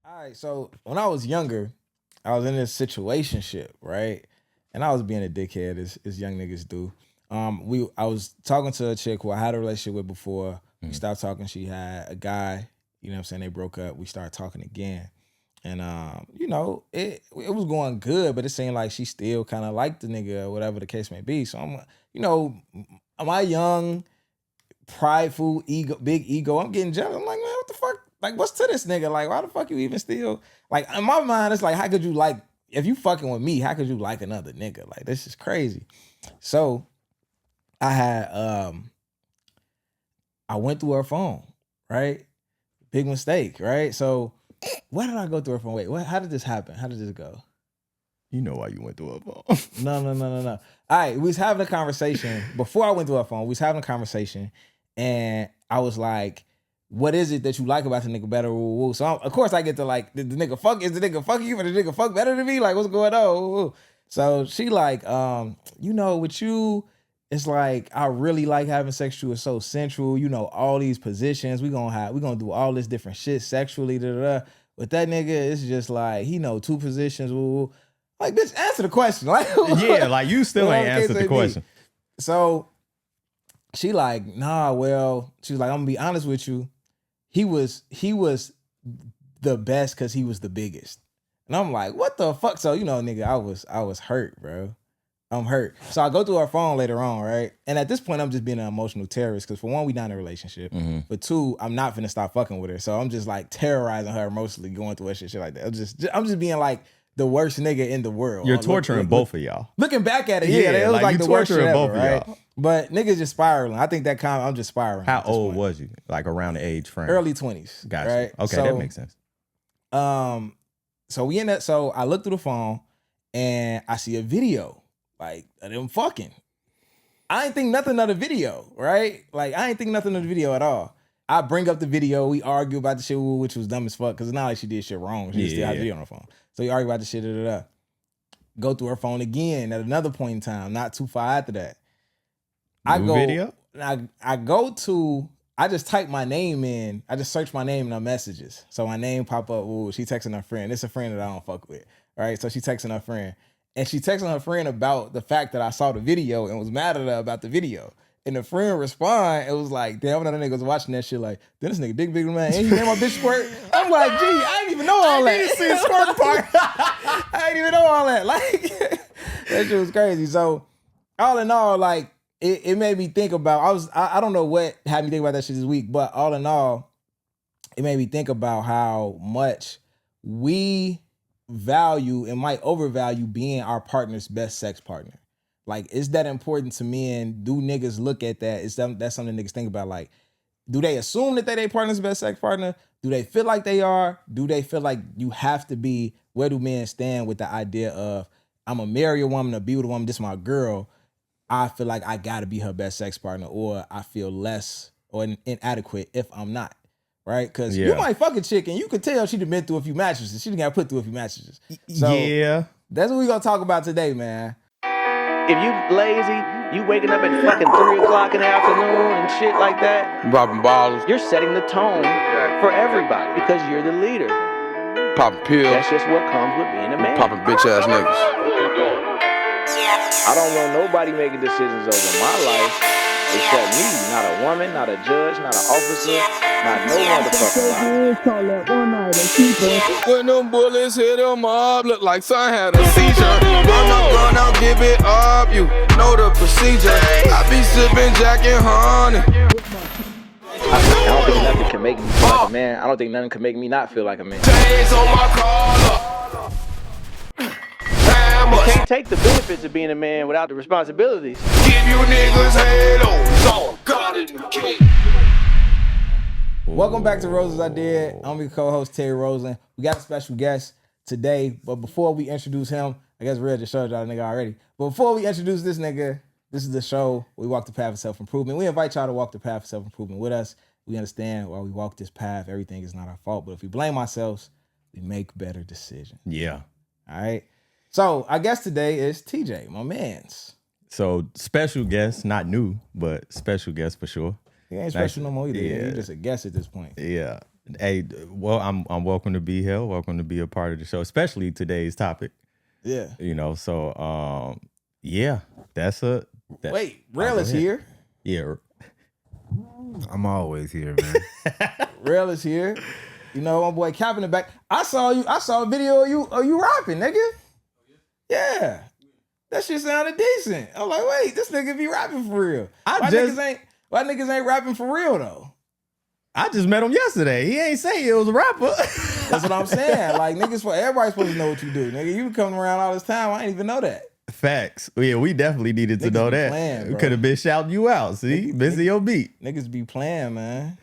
All right, so when I was younger, I was in this situationship, right? And I was being a dickhead, as young niggas do. I was talking to a chick who I had a relationship with before. We stopped talking. She had a guy. You know what I'm saying? They broke up. We started talking again. And it was going good, but it seemed like she still kind of liked the nigga or whatever the case may be. So I'm, am I young, prideful, big ego? I'm getting jealous. I'm like, man, what the fuck? Like, what's to this nigga? Like, why the fuck you even still? Like, in my mind, it's like, how could you like, if you fucking with me, how could you like another nigga? Like, this is crazy. So I had I went through her phone, right? Big mistake, right? So why did I go through her phone? Wait, how did this happen? How did this go? You know why you went through her phone. No. All right, we was having a conversation. Before I went through her phone, we was having a conversation, and I was like, what is it that you like about the nigga better? So of course I get to like, the nigga fuck, is the nigga fuck you, or the nigga fuck better than me? Like, what's going on? So she like, with you, it's like, I really like having sex with you. It's so sensual. You know, all these positions. We gonna do all this different shit sexually. With that nigga, it's just like, he know two positions. Like, bitch, answer the question. Like, yeah, like you still ain't answered the question. So she like, nah, well, she was like, I'm gonna be honest with you. He was the best because he was the biggest. And I'm like, what the fuck? So, nigga, I was hurt, bro. I'm hurt. So I go through her phone later on, right? And at this point, I'm just being an emotional terrorist because for one, we not in a relationship. Mm-hmm. But two, I'm not finna stop fucking with her. So I'm just like terrorizing her emotionally, going through her shit like that. I'm just being like the worst nigga in the world. You're torturing both of y'all. Looking back at it, it was like the worst shit ever, both right? of y'all. But niggas just spiraling. I think that I'm just spiraling. How old was you? Like around the age frame? Early 20s. Gotcha. Right? Okay, that makes sense. So we end up. So I look through the phone and I see a video like of them fucking. I ain't think nothing of the video, right? Like I ain't think nothing of the video at all. I bring up the video. We argue about the shit, which was dumb as fuck because it's not like she did shit wrong. She still had the video on her phone. So we argue about the shit. Go through her phone again at another point in time, not too far after that. Video? I just type my name in. I just search my name in her messages. So my name pop up. Ooh, she texting her friend. It's a friend that I don't fuck with. Right? So she texting her friend. And she texting her friend about the fact that I saw the video and was mad at her about the video. And the friend respond, it was like, damn, another nigga was watching that shit like, then this nigga big man, and he named my bitch Squirt. I'm like, gee, I didn't even know all that. I didn't see the Squirt part. I didn't even know all that. Like, that shit was crazy. So, all in all, like, it made me think about, I don't know what had me think about that shit this week, but all in all, it made me think about how much we value and might overvalue being our partner's best sex partner. Like, is that important to men? Do niggas look at that? That's something niggas think about. Like, do they assume that they their partner's best sex partner? Do they feel like they are? Do they feel like you have to be? Where do men stand with the idea of, I'm a marry a woman, a be with a woman, this is my girl. I feel like I gotta be her best sex partner, or I feel less or inadequate if I'm not. Right? Because you might fuck a chick and you could tell she done been through a few mattresses. She done got put through a few mattresses. So that's what we gonna talk about today, man. If you lazy, you waking up at fucking 3 o'clock in the afternoon and shit like that, Popping bottles, you're setting the tone for everybody because you're the leader. popping pills, That's just what comes with being a man. popping bitch ass niggas. I don't want nobody making decisions over my life except me. Not a woman, not a judge, not an officer, not no motherfucking body. When them bullets hit him up, look like son had a seizure. Run out, give it up, you know the procedure. I be sipping Jack and honey. I don't think nothing can make me feel like a man. I don't think nothing can make me not feel like a man. Days on my collar. You can't take the benefits of being a man without the responsibilities. Give you niggas halos on God in the king. Welcome back to Roses I Did. I'm your co-host, Terry Roseland. We got a special guest today, but before we introduce him, I guess Red just showed y'all the nigga already. But before we introduce this nigga, this is the show we walk the path of self-improvement. We invite y'all to walk the path of self-improvement with us. We understand while we walk this path, everything is not our fault, but if we blame ourselves, we make better decisions. Yeah. All right? So, our guest today is TJ, my mans. So, special guest, not new, but special guest for sure. He ain't special no more either. Yeah. He's just a guest at this point. Yeah. Hey, well, I'm welcome to be here. Welcome to be a part of the show, especially today's topic. Yeah. You know, so yeah, that's a. Wait, Rail is here. Yeah, I'm always here, man. Rail is here. You know, my boy Cap in the back. I saw a video of you rapping, nigga. Yeah. That shit sounded decent. I'm like, wait, this nigga be rapping for real. Why niggas ain't rapping for real though? I just met him yesterday. He ain't say he was a rapper. That's what I'm saying. Like niggas, for everybody's supposed to know what you do, nigga. You been coming around all this time. I didn't even know that. Facts. Yeah, we definitely needed to Niggas know be that. playing, We bro. could have been shouting you out. See, busy your beat. Niggas be playing, man.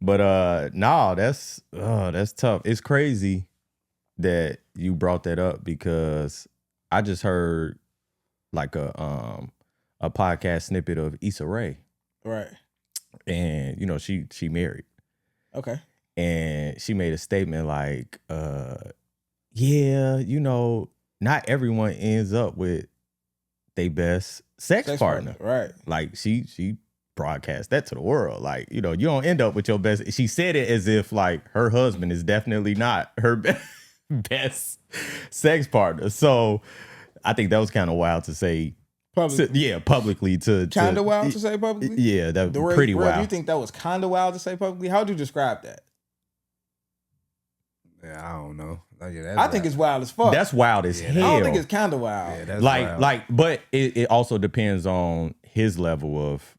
But nah, that's tough. It's crazy that you brought that up because I just heard like a podcast snippet of Issa Rae, Right. and you know she married, Okay. and she made a statement like, yeah, you know, not everyone ends up with their best sex partner. Right. Like she broadcast that to the world. Like, you know, you don't end up with your best. She said it as if like her husband is definitely not her best sex partner. So I think that was kind of wild to say. Publicly to kind of wild to say publicly. Yeah, that was pretty wild. You think that was kind of wild to say publicly? How'd you describe that? Yeah, I don't know. I think it's wild as fuck. That's wild as hell. I don't think it's kind of wild. Yeah, that's wild. But it also depends on his level of.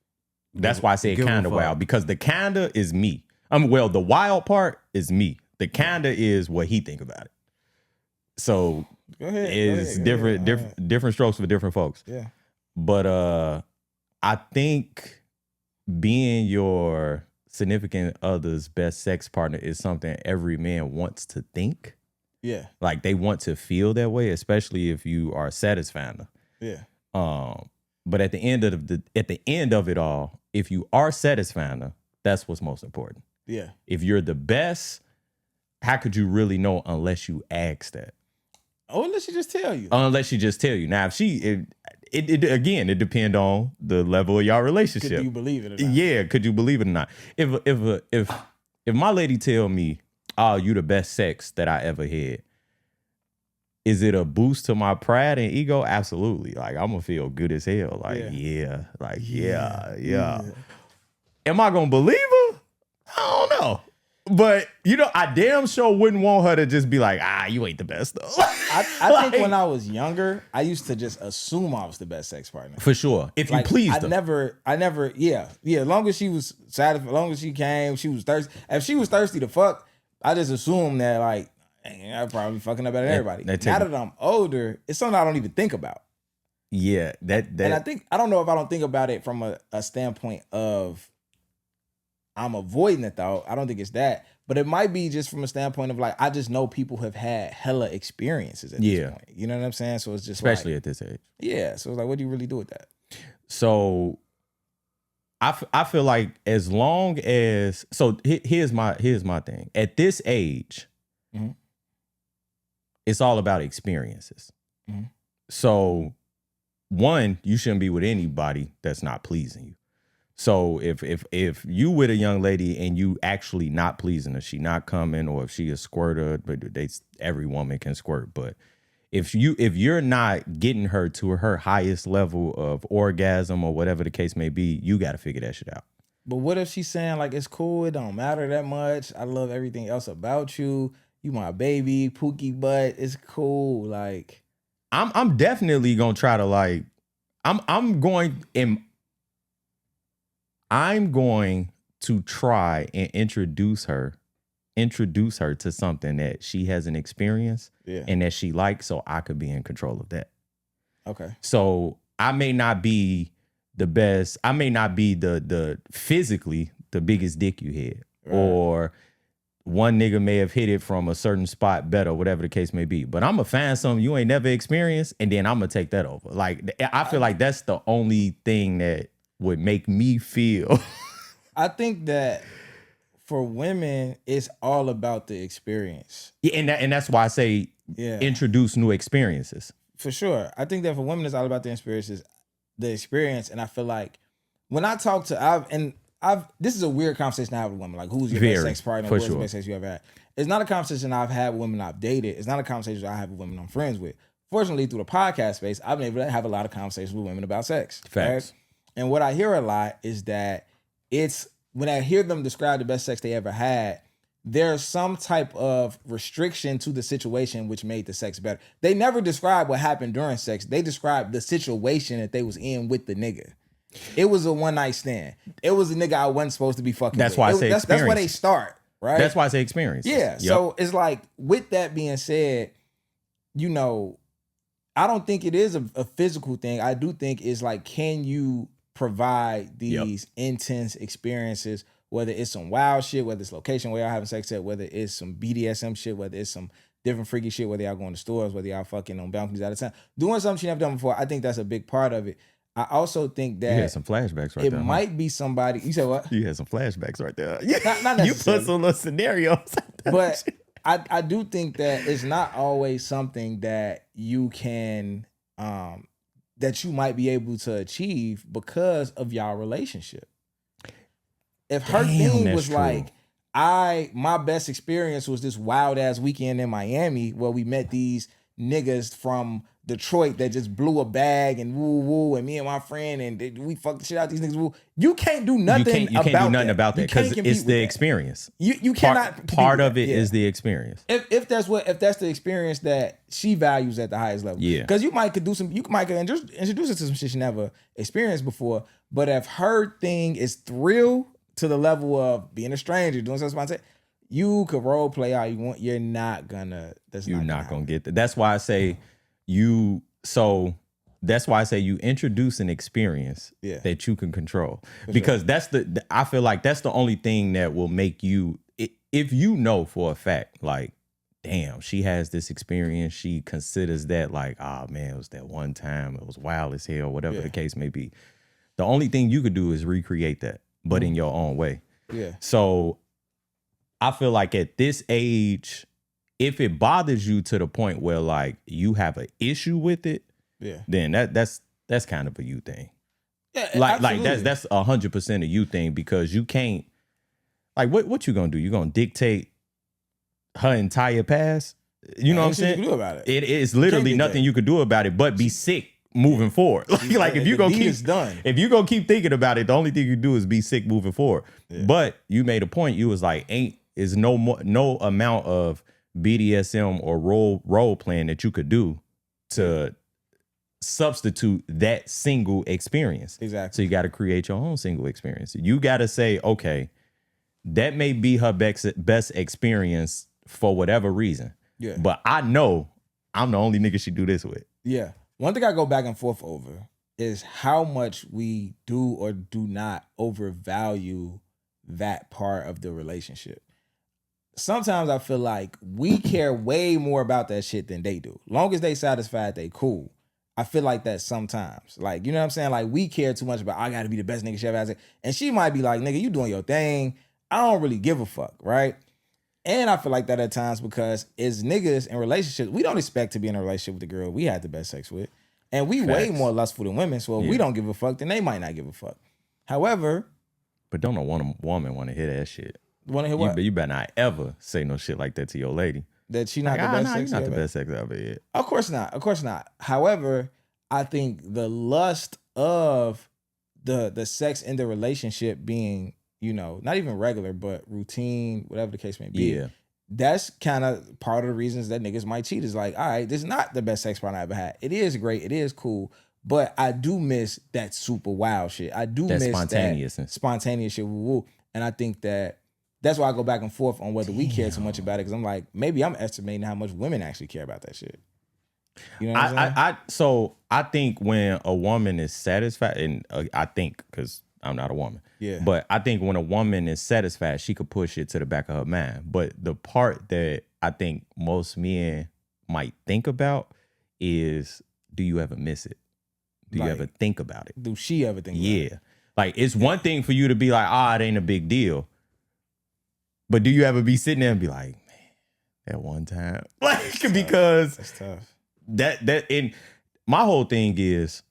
That's why I say kind of wild, because the kinda is me. Well, the wild part is me. The kinda is what he think about it. So go ahead. It's different strokes for different folks. Yeah. But I think being your significant other's best sex partner is something every man wants to think. Yeah. Like they want to feel that way, especially if you are satisfying them. Yeah. But at the end of it all, if you are satisfying them, that's what's most important. Yeah. If you're the best, how could you really know unless you ask that? Oh, unless she just tell you. Unless she just tell you. Now, if it depends on the level of y'all relationship. Could you believe it or not? Yeah, could you believe it or not? If my lady tell me, "Oh, you the best sex that I ever had," is it a boost to my pride and ego? Absolutely. Like I'm gonna feel good as hell. Like yeah. Am I gonna believe her? I don't know. But you know, I damn sure wouldn't want her to just be like, you ain't the best though. I think when I was younger, I used to just assume I was the best sex partner. For sure. If you pleased her. I never, yeah. As long as she was satisfied, as long as she came, she was thirsty. If she was thirsty to fuck, I just assumed that like, I'm probably fucking up better than everybody. Now that I'm older, it's something I don't even think about. Yeah, and I don't know if I don't think about it from a standpoint of I'm avoiding the thought. I don't think it's that. But it might be just from a standpoint of like, I just know people have had hella experiences at this point. You know what I'm saying? So it's just especially at this age. Yeah. So it's like, what do you really do with that? So I feel like as long as, so here's my thing. At this age, it's all about experiences. Mm-hmm. So one, you shouldn't be with anybody that's not pleasing you. So if you with a young lady and you actually not pleasing her, she not coming, or if she a squirter, but every woman can squirt, but if you're not getting her to her highest level of orgasm or whatever the case may be, you got to figure that shit out. But what if she's saying like, it's cool, it don't matter that much, I love everything else about you, you my baby, pookie butt, it's cool, like I'm definitely gonna try to like I'm going to try and introduce her to something that she hasn't experienced and that she likes, so I could be in control of that. Okay. So I may not be the best, I may not be the physically the biggest dick you had, or one nigga may have hit it from a certain spot better, whatever the case may be. But I'm gonna find something you ain't never experienced, and then I'm gonna take that over. Like I feel like that's the only thing that would make me feel. I think that for women, it's all about the experience. Yeah, and that's why I say introduce new experiences. For sure. I think that for women, it's all about the experience. And I feel like when I talk to, this is a weird conversation I have with women. Like, who's your best sex partner? What's the best sex you ever had? It's not a conversation I've had with women I've dated. It's not a conversation I have with women I'm friends with. Fortunately, through the podcast space, I've been able to have a lot of conversations with women about sex. Facts. Right? And what I hear a lot is that it's when I hear them describe the best sex they ever had, there's some type of restriction to the situation which made the sex better. They never describe what happened during sex. They describe the situation that they was in with the nigga. It was a one night stand. It was a nigga I wasn't supposed to be fucking That's with. why I say experience. That's why they start, right? That's why I say experience. Yeah. Yep. So it's like, with that being said, you know, I don't think it is a physical thing. I do think it's like, can you provide these intense experiences, whether it's some wild shit, whether it's location where y'all having sex at, whether it's some BDSM shit, whether it's some different freaky shit, whether y'all going to stores, whether y'all fucking on balconies out of town, doing something you never done before. I think that's a big part of it. I also think that you had some flashbacks right there. It might be somebody. You said what? You had some flashbacks right there. Not you put some little scenarios. But I do think that it's not always something that you can that you might be able to achieve because of y'all relationship. If her thing was true. Like, my best experience was this wild ass weekend in Miami where we met these niggas from Detroit that just blew a bag and woo woo, and me and my friend and we fucked the shit out these niggas. Woo. You can't do nothing. You can't do nothing about that because it's the experience. You cannot. Part of it is the experience. If that's the experience that she values at the highest level. Yeah. Because you might introduce her to some shit she never experienced before. But if her thing is thrill to the level of being a stranger, doing something spontaneous, you could role play all you want. You're not gonna. You're not gonna get that. That's why I say that's why I say you introduce an experience that you can control. Because I feel like that's the only thing that will make you, if you know for a fact, like, damn, she has this experience, she considers that like, oh man, it was that one time, it was wild as hell, whatever the case may be. The only thing you could do is recreate that, but in your own way. Yeah. So I feel like at this age, if it bothers you to the point where like you have an issue with it, then that's kind of a you thing. Yeah, like that's 100% a you thing, because you can't, like, what you gonna do? You gonna dictate her entire past? You know what I'm saying? You can do about it. It is literally nothing you could do about it, but be sick moving forward. Like if you gonna keep thinking about it, the only thing you do is be sick moving forward. Yeah. But you made a point. You was like, no amount of BDSM or role playing that you could do to substitute that single experience. Exactly. So you got to create your own single experience. You got to say, okay, that may be her best experience for whatever reason. Yeah. But I know I'm the only nigga she do this with. Yeah. One thing I go back and forth over is how much we do or do not overvalue that part of the relationship. Sometimes I feel like we care way more about that shit than they do. Long as they satisfied, they cool. I feel like that sometimes. Like, you know what I'm saying? Like, we care too much about, I gotta be the best nigga she ever has. And she might be like, nigga, you doing your thing. I don't really give a fuck, right? And I feel like that at times because as niggas in relationships, we don't expect to be in a relationship with the girl we had the best sex with. And we way more lustful than women. So if we don't give a fuck, then they might not give a fuck. However. But don't no woman want to hear that shit. Want to hear what? You better not ever say no shit like that to your lady. That she not the best sex not the best sex ever had. Of course not. Of course not. However, I think the lust of the sex in the relationship being, you know, not even regular, but routine, whatever the case may be. Yeah. That's kind of part of the reasons that niggas might cheat. Is like, all right, this is not the best sex partner I ever had. It is great. It is cool. But I do miss that super wild shit. I do miss that spontaneous shit. Woo-woo. And I think that's why I go back and forth on whether we care too much about it. Because I'm like, maybe I'm estimating how much women actually care about that shit. You know what I'm saying? I think when a woman is satisfied, and I think, because I'm not a woman, but I think when a woman is satisfied, she could push it to the back of her mind. But the part that I think most men might think about is, do you ever miss it? Do you ever think about it? Do she ever think about it? Yeah. Like, it's one thing for you to be like, it ain't a big deal. But do you ever be sitting there and be like, man, that one time? Like, because that's tough. And my whole thing is,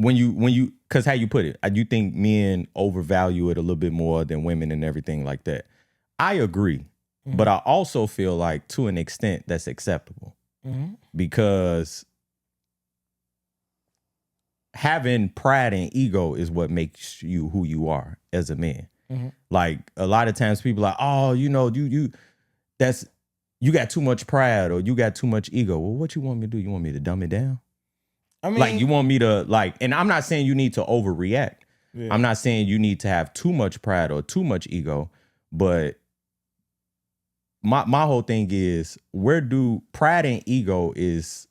when you, because how you put it, I do think men overvalue it a little bit more than women and everything like that. I agree, but I also feel like to an extent that's acceptable because having pride and ego is what makes you who you are as a man. Like a lot of times people are like, oh, you know, you got too much pride or you got too much ego. Well, what you want me to do? You want me to dumb it down? I mean, Like you want me to like, and I'm not saying you need to overreact. Yeah. I'm not saying you need to have too much pride or too much ego, but my whole thing is where do pride and ego is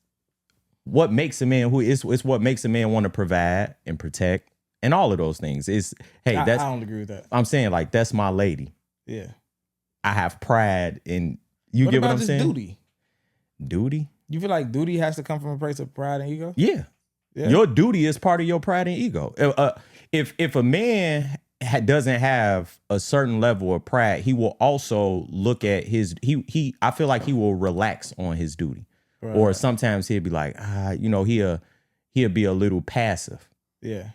what makes a man who is what makes a man want to provide and protect and all of those things. Is hey, I that's don't agree with that. I'm saying like that's my lady. Yeah. I have pride in you. What Get about what I'm just saying? duty? Duty? You feel like duty has to come from a place of pride and ego? Yeah. Yeah. Your duty is part of your pride and ego. If a man doesn't have a certain level of pride, he will also look at his I feel like he will relax on his duty. Right. Or sometimes he'll be like, you know, he'll be a little passive. Yeah.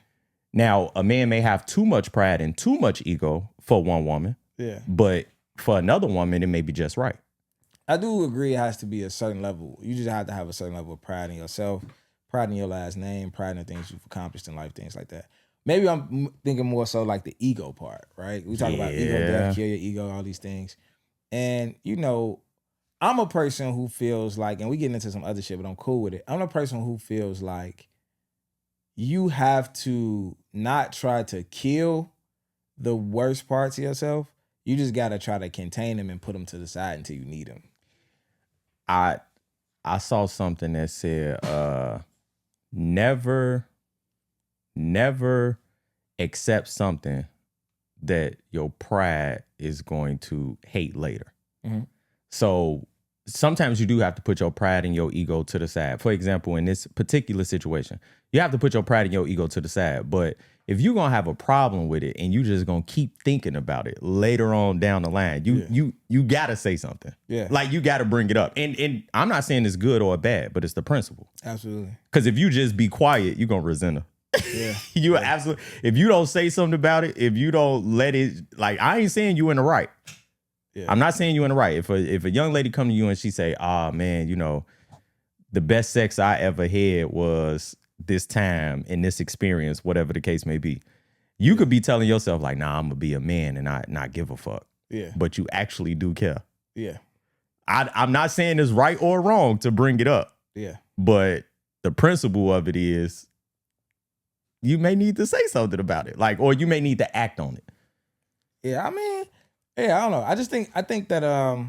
Now, a man may have too much pride and too much ego for one woman, Yeah. but for another woman, it may be just right. I do agree it has to be a certain level. You just have to have a certain level of pride in yourself, pride in your last name, pride in the things you've accomplished in life, things like that. Maybe I'm thinking more so like the ego part, right? We talk about ego death, kill your ego, all these things. And, you know, I'm a person who feels like, and we get into some other shit, but I'm cool with it. I'm a person who feels like you have to not try to kill the worst parts of yourself. You just got to try to contain them and put them to the side until you need them. I saw something that said, never accept something that your pride is going to hate later. So sometimes you do have to put your pride and your ego to the side. For example, in this particular situation, you have to put your pride and your ego to the side. But if you're going to have a problem with it and you just going to keep thinking about it later on down the line, you got to say something. Yeah. Like you got to bring it up. And I'm not saying it's good or bad, but it's the principle. Absolutely. Because if you just be quiet, you're going to resent her. Yeah. Absolutely. If you don't say something about it, if you don't let it, like I ain't saying you in the right. Yeah. I'm not saying you in the right. If a young lady come to you and she say, man, you know, the best sex I ever had was this time in this experience, whatever the case may be. You could be telling yourself like, nah, I'm gonna be a man and not give a fuck. Yeah. But you actually do care. Yeah. I'm not saying it's right or wrong to bring it up. Yeah. But the principle of it is you may need to say something about it. Like, or you may need to act on it. Yeah, I mean, yeah, I don't know. I think that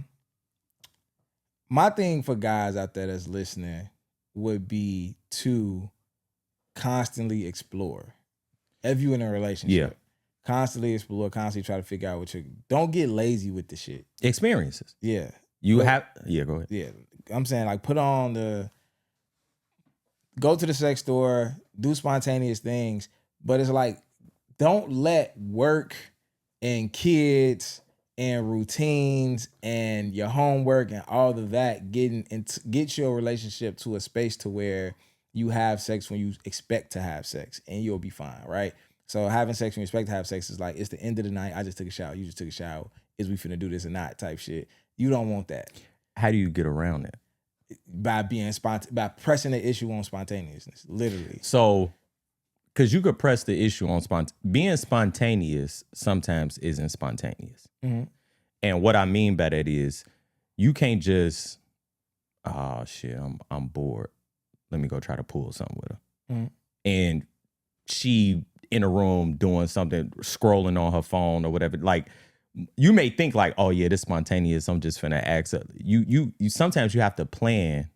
my thing for guys out there that's listening would be to constantly explore. If you in a relationship, constantly explore, constantly try to figure out what you don't get lazy with the shit. Experiences. Yeah. Go ahead. Yeah. I'm saying like go to the sex store, do spontaneous things, but it's like don't let work and kids and routines and your homework and all of that get your relationship to a space to where you have sex when you expect to have sex and you'll be fine, right? So having sex when you expect to have sex is like, it's the end of the night. I just took a shower. You just took a shower. Is we finna do this or not type shit. You don't want that. How do you get around that? By being by pressing the issue on spontaneousness, literally. So, because you could press the issue on being spontaneous sometimes isn't spontaneous. Mm-hmm. And what I mean by that is you can't just, oh shit, I'm bored. Let me go try to pull something with her. Mm-hmm. And she in a room doing something, scrolling on her phone or whatever. Like you may think like, oh yeah, this spontaneous. I'm just finna ask her. You sometimes you have to plan.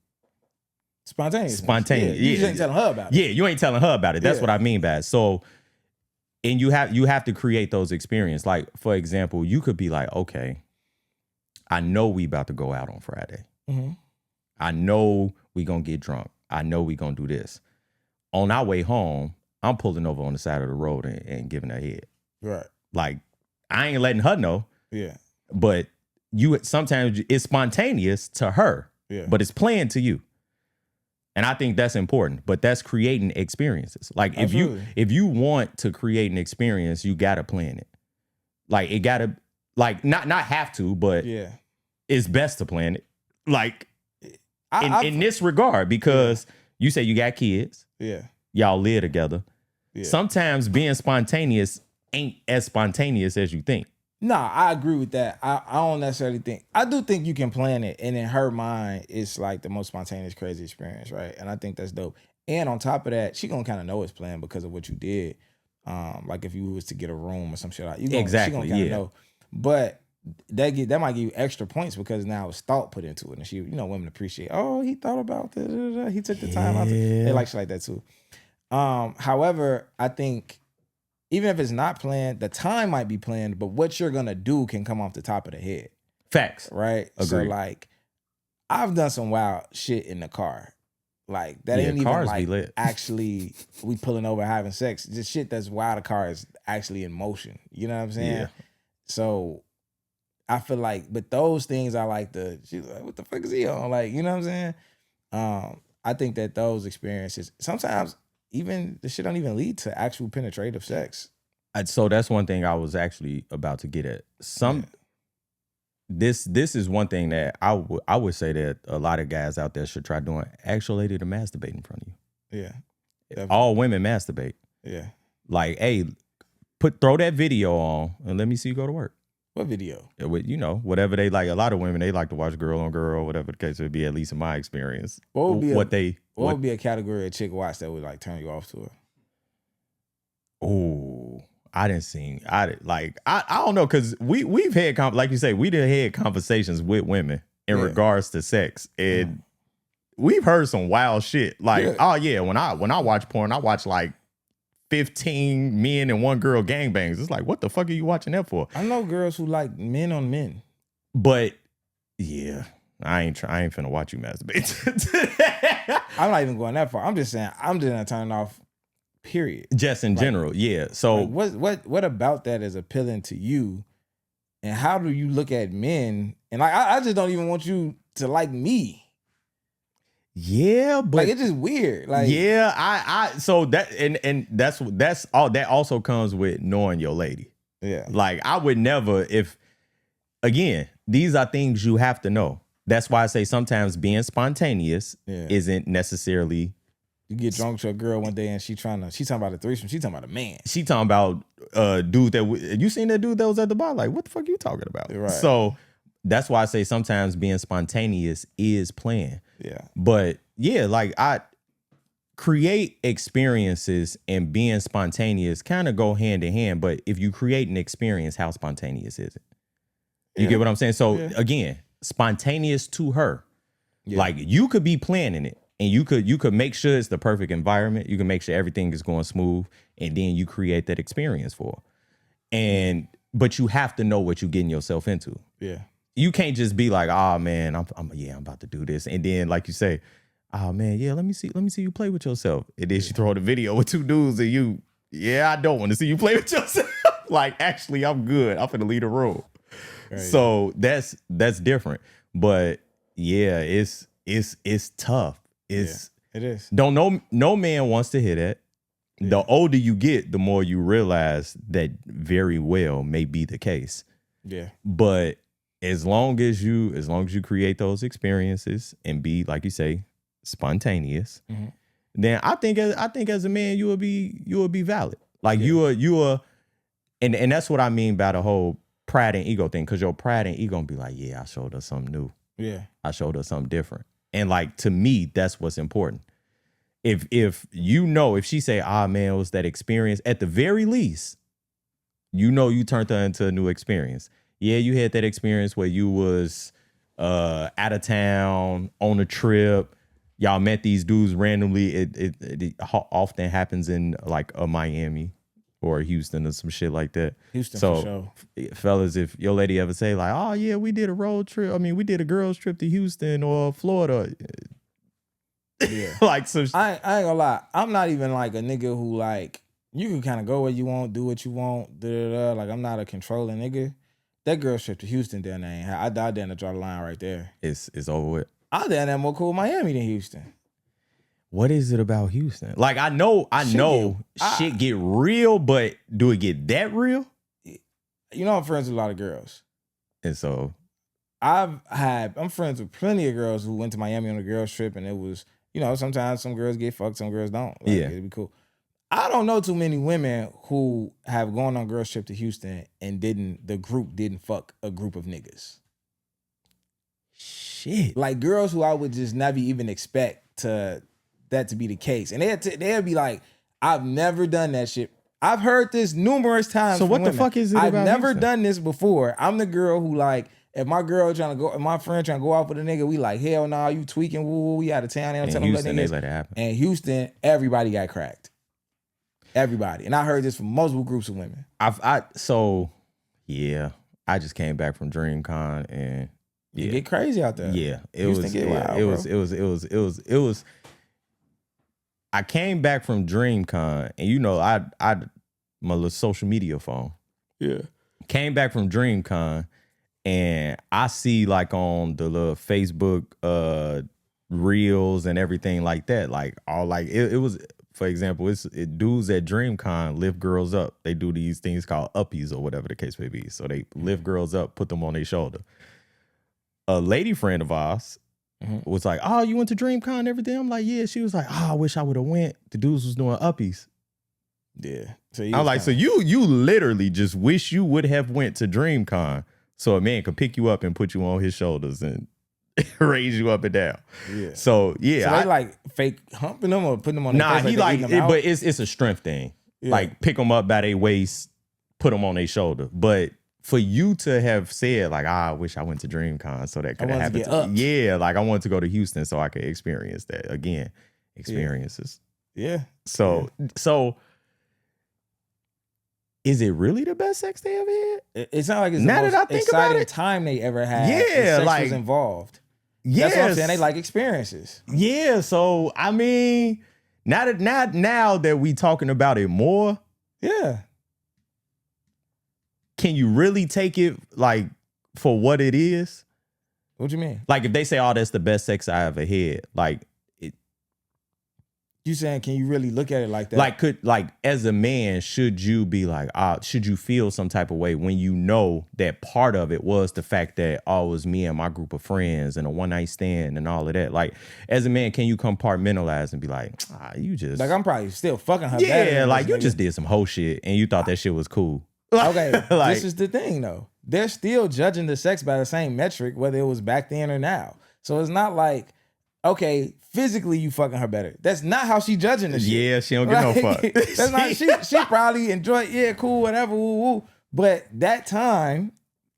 Spontaneous. Yeah. You just ain't telling her about it. Yeah, you ain't telling her about it. That's what I mean by it. So, and you have to create those experiences. Like, for example, you could be like, okay, I know we about to go out on Friday. Mm-hmm. I know we gonna get drunk. I know we gonna do this. On our way home, I'm pulling over on the side of the road and giving her head. Right. Like, I ain't letting her know. Yeah. But sometimes it's spontaneous to her. Yeah. But it's planned to you. And I think that's important, but that's creating experiences. Like Absolutely. if you want to create an experience, you gotta plan it. Like it gotta like not have to, but Yeah. it's best to plan it. Like I, in this regard, because you say you got kids, yeah. y'all live together. Yeah. Sometimes being spontaneous ain't as spontaneous as you think. Nah, I agree with that. I don't necessarily think. I do think you can plan it, and in her mind, it's like the most spontaneous, crazy experience, right? And I think that's dope. And on top of that, she gonna kind of know it's planned because of what you did. Like if you was to get a room or some shit like you gonna, Exactly, she gonna kind of yeah. know. But that might give you extra points because now it's thought put into it, and women appreciate. Oh, he thought about this. He took the time out. They like shit like that too. However, I think even if it's not planned, the time might be planned, but what you're gonna do can come off the top of the head. Facts. Right? Agreed. So like I've done some wild shit in the car. Like that Yeah, ain't even cars be like lit. actually we pulling over having sex. Just shit that's while the car is actually in motion. You know what I'm saying? Yeah. So I feel like, but those things I like she's like, what the fuck is he on? Like, you know what I'm saying? I think that those experiences, sometimes even the shit don't even lead to actual penetrative sex. So that's one thing I was actually about to get at. This is one thing that I would say that a lot of guys out there should try doing. Ask your lady to masturbate in front of you. Yeah. Definitely. All women masturbate. Yeah. Like, hey, throw that video on and let me see you go to work. What video? With, whatever they like. A lot of women, they like to watch girl on girl, whatever the case would be, at least in my experience. What would What be a category of chick watch that would like turn you off to it? Oh, I don't know, because we've had like you say, we done had conversations with women in regards to sex, and we've heard some wild shit. Like, oh yeah, when I watch porn, I watch like 15 men and one girl gangbangs. It's like, what the fuck are you watching that for? I know girls who like men on men. But yeah, I ain't finna watch you masturbate. I'm not even going that far. I'm just saying I'm just not turning off. Period. Just in general, yeah. So like what about that is appealing to you, and how do you look at men? And like I just don't even want you to like me. Yeah, but like it's just weird. Like yeah, I so that and that's all. That also comes with knowing your lady. Yeah, like I would never again, these are things you have to know. That's why I say sometimes being spontaneous isn't necessarily. You get drunk to a girl one day and she talking about a threesome. She talking about a man. She talking about dude that you seen that dude that was at the bar. Like, what the fuck are you talking about? Right. So that's why I say sometimes being spontaneous is planned. Yeah. But yeah, like I create experiences and being spontaneous kind of go hand in hand. But if you create an experience, how spontaneous is it? You get what I'm saying? So again, spontaneous to her. Yeah. Like you could be planning it. And you could make sure it's the perfect environment. You can make sure everything is going smooth, and then you create that experience for her. But you have to know what you're getting yourself into. Yeah. You can't just be like, oh man, I'm about to do this. And then like you say, oh man, yeah, let me see you play with yourself. And then she throw the video with two dudes and I don't want to see you play with yourself. Like, actually, I'm good. I'm finna leave the room. Right. So that's different. But yeah, it's tough. It is. No man wants to hear that. Yeah. The older you get, the more you realize that very well may be the case. Yeah. But as long as you create those experiences and be, like you say, spontaneous, then I think as a man you will be valid. Like you are, and that's what I mean by the whole pride and ego thing. Because your pride and ego gonna be like, yeah, I showed her something new. Yeah. I showed her something different. And like, to me, that's what's important. If she say, ah man, it was that experience, at the very least, you turned her into a new experience. Yeah, you had that experience where you was out of town on a trip. Y'all met these dudes randomly. It often happens in like a Miami or Houston or some shit like that. Houston, so, for sure. Fellas, if your lady ever say like, oh yeah, we did a road trip. I mean, we did a girls trip to Houston or Florida. Yeah. Like, so I ain't gonna lie. I'm not even like a nigga who like, you can kind of go where you want, do what you want. Like, I'm not a controlling nigga. That girls trip to Houston down there, I down to draw the line right there. It's over with. I down there more cool Miami than Houston. What is it about Houston? Like I know shit get real, but do it get that real? You know, I'm friends with a lot of girls. And so I'm friends with plenty of girls who went to Miami on a girls trip, and it was, you know, sometimes some girls get fucked, some girls don't. Like, yeah. It'd be cool. I don't know too many women who have gone on girls trip to Houston and the group didn't fuck a group of niggas. Shit. Like girls who I would just never even expect that to be the case. And they'd be like, I've never done that shit. I've heard this numerous times. So what women. the fuck is it I've about never Houston? done this before. I'm the girl who like, if my friend trying to go out with a nigga, we like, hell no, you tweaking, woo, we out of town. They don't tell Houston, them they let it happen. And Houston, everybody got cracked. Everybody. And I heard this from multiple groups of women. I just came back from DreamCon and You get crazy out there. Yeah. It was I came back from DreamCon and you know, I my little social media phone. Yeah. Came back from DreamCon and I see like on the little Facebook reels and everything like that, like all like it was, for example, dudes at DreamCon lift girls up. They do these things called uppies or whatever the case may be. So they lift girls up, put them on their shoulder. A lady friend of ours was like, "Oh, you went to DreamCon and everything?" I'm like, "Yeah." She was like, "Oh, I wish I would have went." The dudes was doing uppies. Yeah. So I'm like, so you literally just wish you would have went to DreamCon so a man could pick you up and put you on his shoulders and raise you up and down. Yeah. So yeah, so they like fake humping them or putting them on. Nah, their face he like like, but it's a strength thing. Yeah. Like pick them up by their waist, put them on their shoulder. But for you to have said like, I wish I went to DreamCon so that could have happened. Yeah, like I wanted to go to Houston so I could experience that again. Experiences. Yeah. So is it really the best sex they ever had? It's not like it's Now the that I most think exciting about it, time they ever had. Yeah, sex like was involved. Yeah, That's what I'm saying. They like experiences. Yeah, so I mean, now that we talking about it more, yeah, can you really take it like for what it is? What you mean? Like if they say, "Oh, that's the best sex I ever had," like you saying, can you really look at it like that? Like as a man, should you be like, should you feel some type of way when you know that part of it was the fact that it was me and my group of friends and a one night stand and all of that? Like as a man, can you compartmentalize and be like, you just like I'm probably still fucking her. Yeah, like you just did some whole shit and you thought that shit was cool. Okay, like, this is the thing though. They're still judging the sex by the same metric, whether it was back then or now. So it's not like, okay, physically you fucking her better. That's not how she judging the shit. Yeah, she don't get no fuck. That's not she probably enjoyed, yeah, cool, whatever, woo, woo. But that time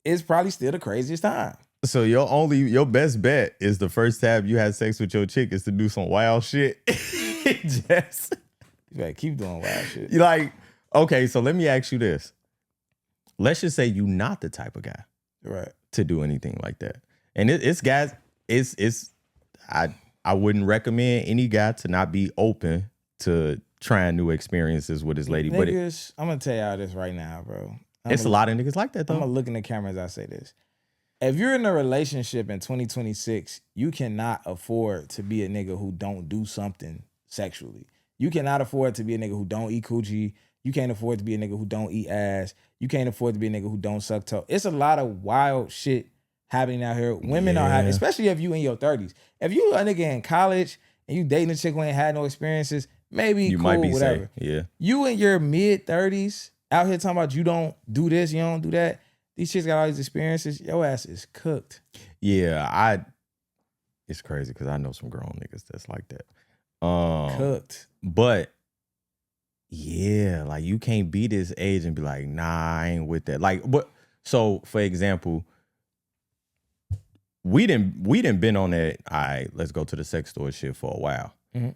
is probably still the craziest time. So your best bet is the first time you had sex with your chick is to do some wild shit. Just you better keep doing wild shit. You like, okay, so let me ask you this. Let's just say you not the type of guy to do anything like that. And it's guys, I wouldn't recommend any guy to not be open to trying new experiences with his lady. Niggas, I'm gonna tell y'all this right now, bro. It's a lot of niggas like that though. I'm gonna look in the camera as I say this. If you're in a relationship in 2026, you cannot afford to be a nigga who don't do something sexually. You cannot afford to be a nigga who don't eat coochie. You can't afford to be a nigga who don't eat ass. You can't afford to be a nigga who don't suck toe. It's a lot of wild shit happening out here. Women are having, especially if you in your 30s. If you a nigga in college and you dating a chick who ain't had no experiences, maybe you cool, might be whatever. Yeah. You in your mid 30s out here talking about you don't do this, you don't do that. These chicks got all these experiences. Your ass is cooked. Yeah, it's crazy because I know some grown niggas that's like that. Cooked. But yeah, like you can't be this age and be like, nah, I ain't with that. Like, what? So, for example, we didn't been on that. All right, let's go to the sex store shit for a while. Mm-hmm.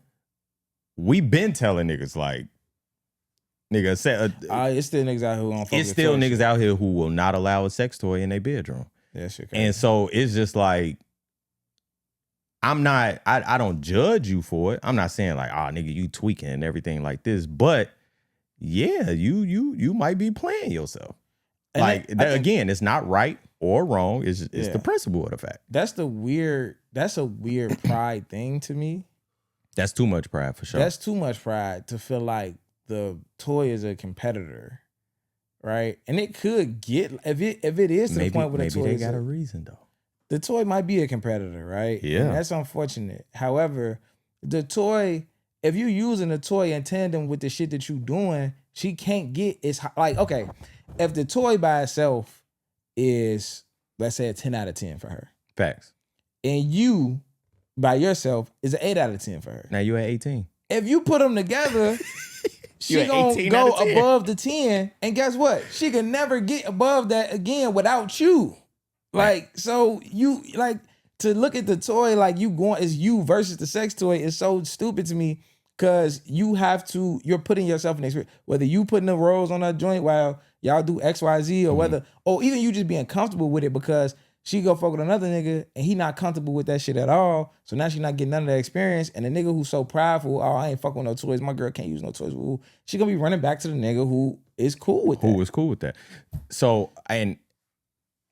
We been telling niggas like, nigga, it's still niggas out here who don't. It's still niggas out here who will not allow a sex toy in their bedroom. Yeah, shit crazy. And so it's just like, I don't judge you for it. I'm not saying like, nigga, you tweaking and everything like this, but yeah, you might be playing yourself. And like again, it's not right or wrong. It's the principle of the fact. That's a weird pride thing to me. That's too much pride for sure. That's too much pride to feel like the toy is a competitor, right? And it could get if it is to the point where the toy maybe they is got a reason though. the toy might be a competitor, right? Yeah. And that's unfortunate. However, the toy, if you're using the toy in tandem with the shit that you doing, she can't get it's like, okay, if the toy by itself is, let's say, a 10 out of 10 for her, Facts. and you by yourself is an 8 out of 10 for her. Now you at 18. If you put them together, she at gonna 18 go out of 10. above the 10, and guess what? She can never get above that again without you. Like, so you like to look at the toy like you going is you versus the sex toy is so stupid to me, because you're putting yourself in the experience. Whether you putting the rolls on that joint while y'all do XYZ, or whether, or even you just being comfortable with it because she go fuck with another nigga and he not comfortable with that shit at all. So now she not getting none of that experience. And the nigga who's so prideful, oh, I ain't fucking with no toys. My girl can't use no toys. Ooh, she gonna be running back to the nigga who is cool with that. Who was cool with that. So, and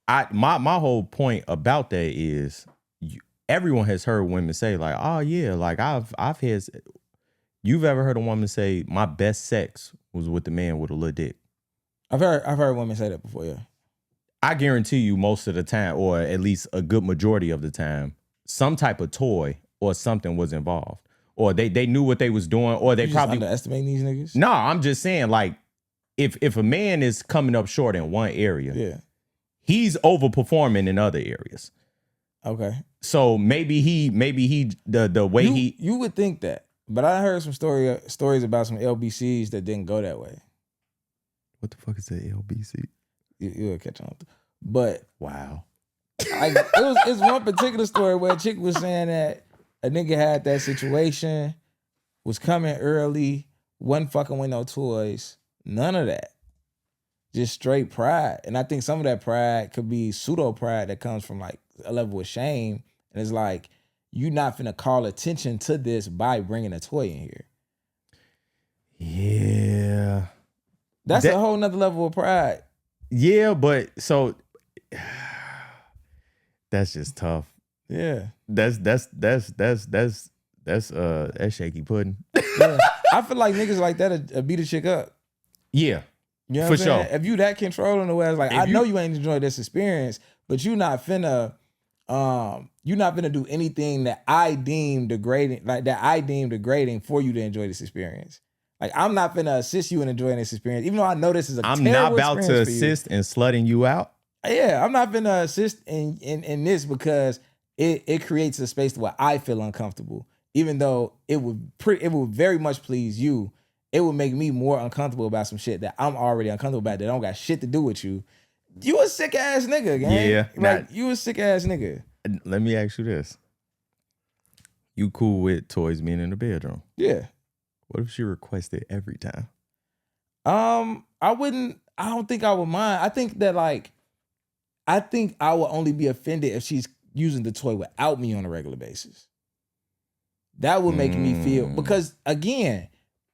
my whole point about that is everyone has heard women say like, oh yeah, like I've had, you've ever heard a woman say my best sex was with the man with a little dick? I've heard women say that before, yeah. I guarantee you most of the time, or at least a good majority of the time, some type of toy or something was involved. Or they knew what they was doing, or they You probably just underestimating these niggas. No, I'm just saying, like, if a man is coming up short in one area, Yeah. he's overperforming in other areas. Okay. So maybe the way you would think that, but I heard some stories about some LBCs that didn't go that way. What the fuck is that LBC? You'll catch on. But Wow. it's one particular story where a chick was saying that a nigga had that situation, was coming early, wasn't fucking with no toys, none of that. Just straight pride. And I think some of that pride could be pseudo pride that comes from like a level of shame. And it's like, you not finna call attention to this by bringing a toy in here. Yeah. That's a whole nother level of pride. Yeah, but so that's just tough. Yeah. That's shaky pudding. Yeah. I feel like niggas like that beat a chick up. Yeah. You know for what I'm saying? sure. If you that controlling the way, it's like, I know you ain't enjoying this experience, but you not finna do anything that I deem degrading, for you to enjoy this experience. Like, I'm not finna assist you in enjoying this experience, even though I know this is I'm not about to assist in slutting you out. Yeah, I'm not finna assist in this because it creates a space where I feel uncomfortable, even though it would very much please you. It would make me more uncomfortable about some shit that I'm already uncomfortable about that don't got shit to do with you. You a sick ass nigga, gang. Yeah, like you a sick ass nigga. Let me ask you this: you cool with toys being in the bedroom? Yeah. What if she requested every time? I don't think I would mind. I think I would only be offended if she's using the toy without me on a regular basis. That would make me feel, because again,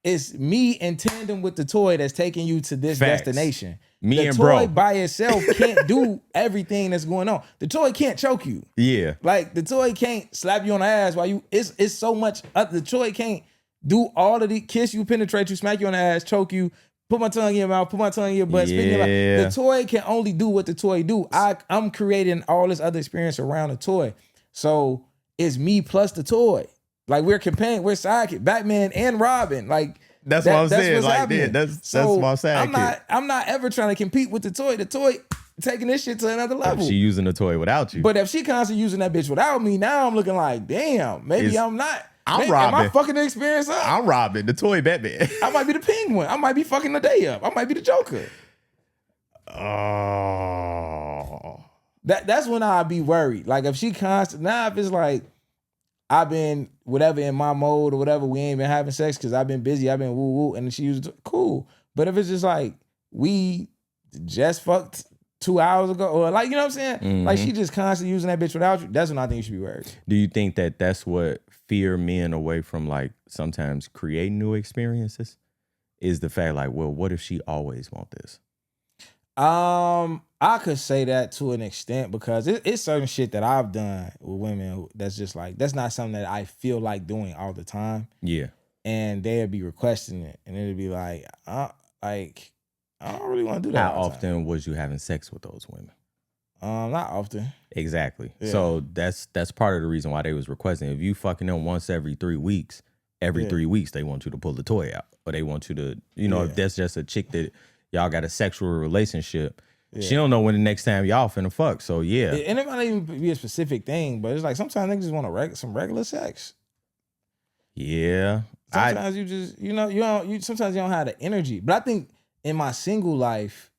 it's me in tandem with the toy that's taking you to this destination. The toy by itself can't do everything that's going on. The toy can't choke you. Yeah. Like the toy can't slap you on the ass while you, it's so much, the toy can't do all of the kiss you, penetrate you, smack you on the ass, choke you, put my tongue in your mouth, put my tongue in your butt, spit in your mouth. The toy can only do what the toy do. I'm creating all this other experience around the toy. So it's me plus the toy. Like we're companion, we're sidekick, Batman and Robin. Like that's what I'm saying. Like that's my sidekick. I'm not ever trying to compete with the toy. The toy taking this shit to another level. She using the toy without you. But if she constantly using that bitch without me, now I'm looking like, damn, maybe I'm not. I'm Robin. Am I fucking the experience up? I'm Robin, the toy Batman. I might be the Penguin. I might be fucking the day up. I might be the Joker. Oh. That's when I'd be worried. Like if she constant, now if it's like I've been whatever in my mode or whatever, we ain't been having sex because I've been busy, I've been woo woo, and she used cool. But if it's just like we just fucked 2 hours ago, or like, you know what I'm saying? Mm-hmm. Like she just constantly using that bitch without you, that's when I think you should be worried. Do you think that that's what fear men away from like sometimes creating new experiences? Is the fact like, well, what if she always want this? I could say that to an extent because it's certain shit that I've done with women that's just like that's not something that I feel like doing all the time. Yeah. And they'd be requesting it, and it'd be like I don't really want to do that. How all the time. often was you having sex with those women? Not often. Exactly. Yeah. So that's part of the reason why they was requesting. If you fucking them once every 3 weeks, every 3 weeks they want you to pull the toy out, or they want you to, if that's just a chick that y'all got a sexual relationship, she don't know when the next time y'all finna fuck. So yeah. And it might not even be a specific thing, but it's like sometimes niggas just want some regular sex. Yeah. Sometimes you just sometimes you don't have the energy. But I think in my single life,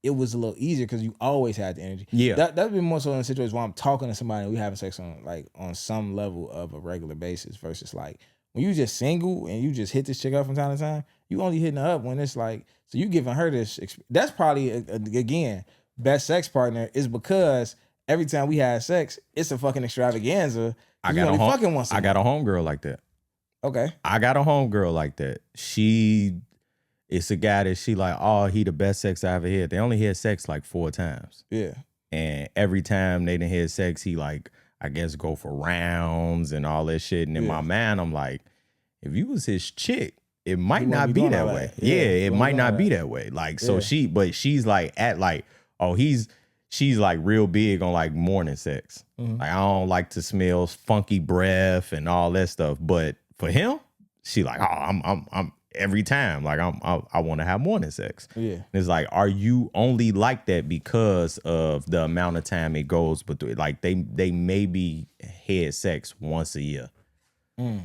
it was a little easier because you always had the energy. Yeah. That'd be more so in a situation where I'm talking to somebody and we having sex on some level of a regular basis versus like when you just single and you just hit this chick up from time to time, you only hitting her up when it's like, so you giving her this, that's probably, again, best sex partner is because every time we had sex, it's a fucking extravaganza. I got a homegirl like that. Okay. I got a homegirl like that. It's a guy that she like, oh, he the best sex I ever had. They only had sex like 4 times. Yeah. And every time they didn't have sex, he like, I guess go for rounds and all that shit. And in my mind, I'm like, if you was his chick, it might not be that way. Yeah, it might not be that way. Like, so she's like she's like real big on like morning sex. Mm-hmm. Like, I don't like to smell funky breath and all that stuff. But for him, she like, oh, I'm every time, like I want to have morning sex. Yeah. And it's like, are you only like that because of the amount of time it goes? But like they maybe had sex once a year,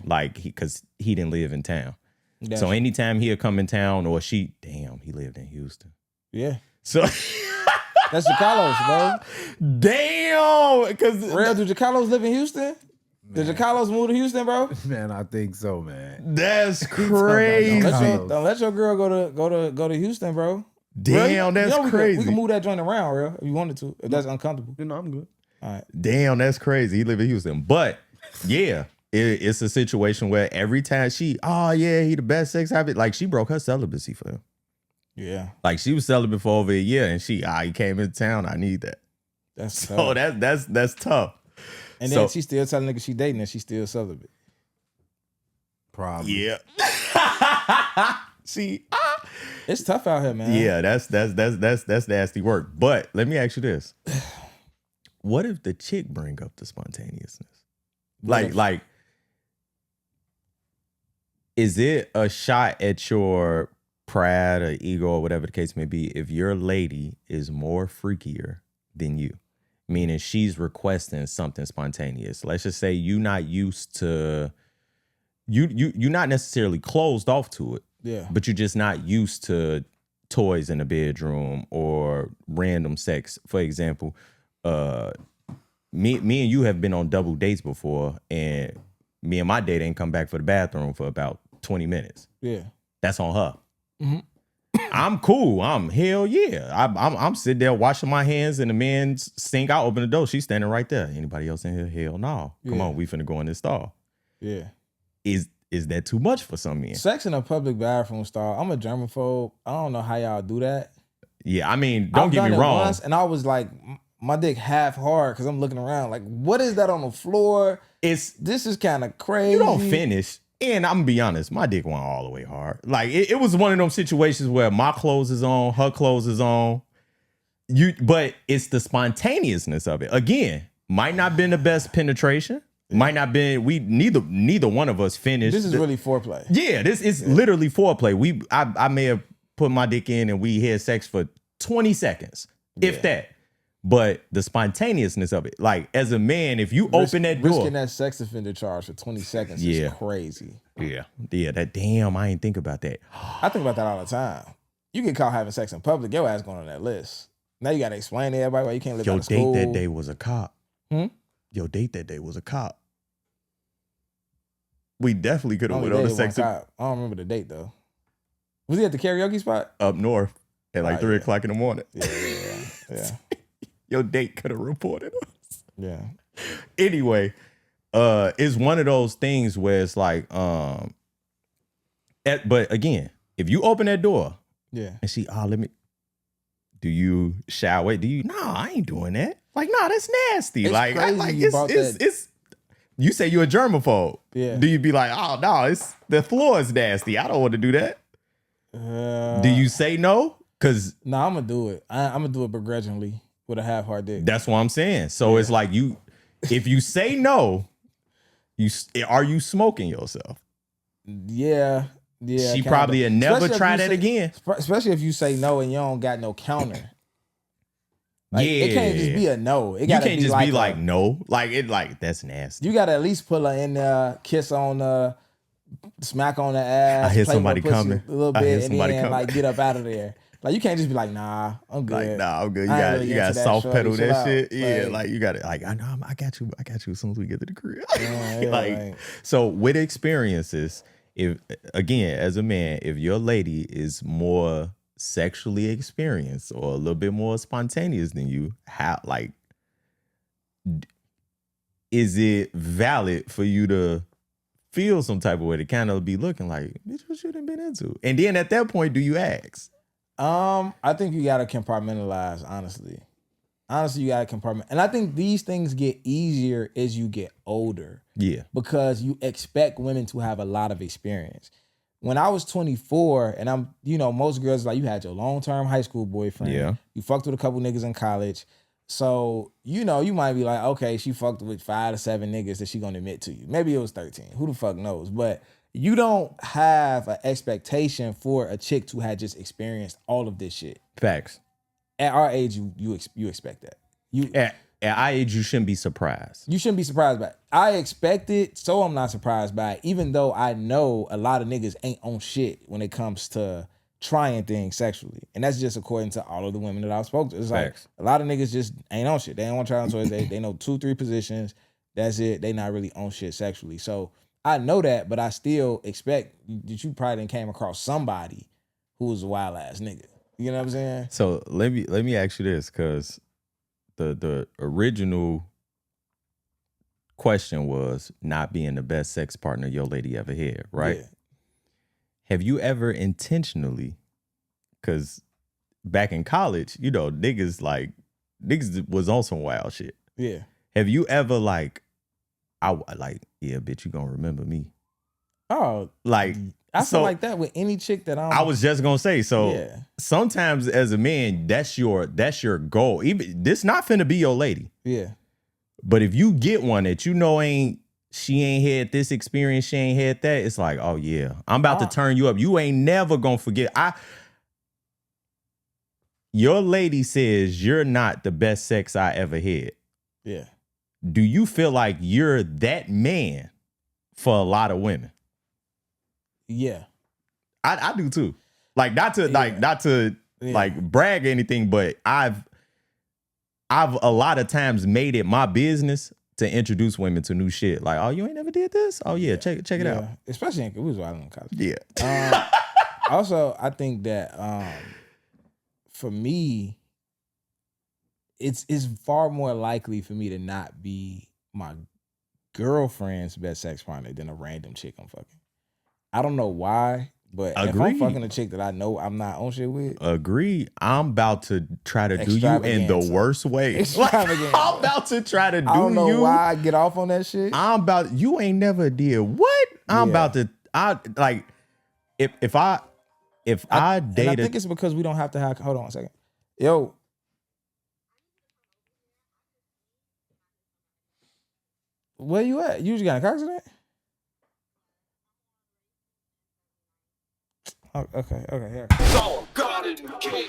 like because he didn't live in town. That's so anytime he'll come in town or he lived in Houston. Yeah. So that's Jacalos, bro. Damn, because real, do Jacalos live in Houston? Did Jacalos move to Houston, bro? Man, I think so, man. That's crazy. Don't let your girl go to Houston, bro. Damn, that's crazy. We can move that joint around, real, if you wanted to. If that's uncomfortable. I'm good. All right. Damn, that's crazy. He live in Houston. But yeah, it's a situation where every time he the best sex habit. Like she broke her celibacy for him. Yeah. Like she was celibate for over a year and he came into town. I need that. That's so tough. that's tough. And then she still telling niggas she dating and she still celibate. Probably. Yeah. See, it's tough out here, man. Yeah, that's nasty work. But let me ask you this: what if the chick bring up the spontaneousness? Like, is it a shot at your pride or ego or whatever the case may be if your lady is more freakier than you? Meaning she's requesting something spontaneous. Let's just say you're not used to, you're not necessarily closed off to it. Yeah. But you're just not used to toys in the bedroom or random sex. For example, me and you have been on double dates before, and me and my date ain't come back for the bathroom for about 20 minutes. Yeah. That's on her. Mm-hmm. I'm cool. Hell yeah. I'm sitting there washing my hands in the men's sink. I open the door. She's standing right there. Anybody else in here? Hell no. Come on, we finna go in this stall. Yeah. Is that too much for some men? Sex in a public bathroom stall. I'm a germaphobe. I don't know how y'all do that. Yeah, I mean, don't get me wrong. Once, and I was like, my dick half hard because I'm looking around like, what is that on the floor? This is kind of crazy. You don't finish. And I'm gonna be honest, my dick went all the way hard. Like it was one of those situations where my clothes is on, her clothes is on. But it's the spontaneousness of it. Again, might not been the best penetration. Might not been. Neither one of us finished. This is really foreplay. Yeah, this is literally foreplay. I may have put my dick in and we had sex for 20 seconds, if that. But the spontaneousness of it, like as a man, if you open that door, risking that sex offender charge for 20 seconds is crazy. Yeah. That damn, I ain't think about that. I think about that all the time. You get caught having sex in public, your ass going on that list. Now you gotta explain to everybody why you can't live out of school. Your date that day was a cop. Your date that day was a cop. We definitely could have went on a sex. I don't remember the date though. Was he at the karaoke spot? Up north at like 3 o'clock in the morning. Yeah. Your date could have reported us. Yeah. Anyway, it's one of those things where it's like, but again, if you open that door, and she, Do you shy away? Do you? No, I ain't doing that. Like, no, that's nasty. It's like, crazy you brought that. it's. You say you're a germaphobe. Yeah. Do you be like, oh no, it's the floor is nasty. I don't want to do that. Do you say no? Cause no, I'm gonna do it. I'm gonna do it begrudgingly with a half-hard dick. that's what I'm saying. So it's like if you say no, are you smoking yourself? Yeah. She kinda. probably will never Especially if try you that say- again. Especially if you say no and you don't got no counter. Like, yeah, it can't just be a no. It you gotta can't just like be like no. Like it, like that's nasty. You gotta at least pull her in there, kiss on smack on the ass. I hear play with somebody her pussy coming. a little I hear bit, and somebody then coming. like get up out of there. Like you can't just be like, nah, I'm good. Like, nah, I'm good. You I ain't got really you got into that, soft shorty. pedal Chill that out. shit. Yeah, Like- like you got it. Like I know, I got you as soon as we get to the crib. Yeah, like so with experiences, if again as a man, if your lady is more sexually experienced or a little bit more spontaneous than you, how like is it valid for you to feel some type of way to kind of be looking like, bitch, what you done been into? And then at that point, do you ask? I think you gotta compartmentalize, honestly. Honestly, you gotta compartment. And I think these things get easier as you get older. Yeah. Because you expect women to have a lot of experience. When I was 24, and I'm, most girls like, you had your long-term high school boyfriend. Yeah. You fucked with a couple niggas in college. So, you might be like, okay, she fucked with 5 to 7 niggas that she gonna admit to you. Maybe it was 13. Who the fuck knows? But you don't have an expectation for a chick to have just experienced all of this shit. Facts. At our age, you expect that. At our age, you shouldn't be surprised. You shouldn't be surprised by it. I expect it, so I'm not surprised by it, even though I know a lot of niggas ain't on shit when it comes to trying things sexually. And that's just according to all of the women that I've spoken to. It's Facts. like a lot of niggas just ain't on shit. They ain't want to try on toys. They know 2-3 positions. That's it. They not really on shit sexually. So I know that, but I still expect that you probably done came across somebody who was a wild ass nigga. You know what I'm saying? So let me ask you this, because the original question was not being the best sex partner your lady ever had, right? Yeah. Have you ever intentionally, because back in college, niggas was on some wild shit. Yeah. Have you ever yeah, bitch, you gonna remember me? Oh, Like, I feel so like that with any chick that I was just gonna say, so Yeah. sometimes as a man, that's your goal. Even this not finna be your lady. Yeah. But if you get one that she ain't had this experience, she ain't had that, it's like, oh yeah, I'm about to turn you up. You ain't never gonna forget. Your lady says you're not the best sex I ever had. Yeah. Do you feel like you're that man for a lot of women? Yeah. I do too. Like not to Yeah. like brag or anything, but I've a lot of times made it my business to introduce women to new shit. Like, oh, you ain't never did this? Oh yeah, check it out. Especially we was wild in college. Yeah. Also, I think that for me, it's far more likely for me to not be my girlfriend's best sex partner than a random chick I'm fucking. I don't know why, but if I'm Agreed. fucking a chick that I know I'm not on shit with, Agree. I'm about to try to do you in the Extravaganza. worst way. Extravaganza. I'm about to try to do I don't know you. why I get off on that shit. You ain't never did what? I'm Yeah. about to if I And I dated think it's because we don't have to have. Hold on a second, yo. Where you at? You just got in a car accident? Oh, okay, yeah. So, God in the king.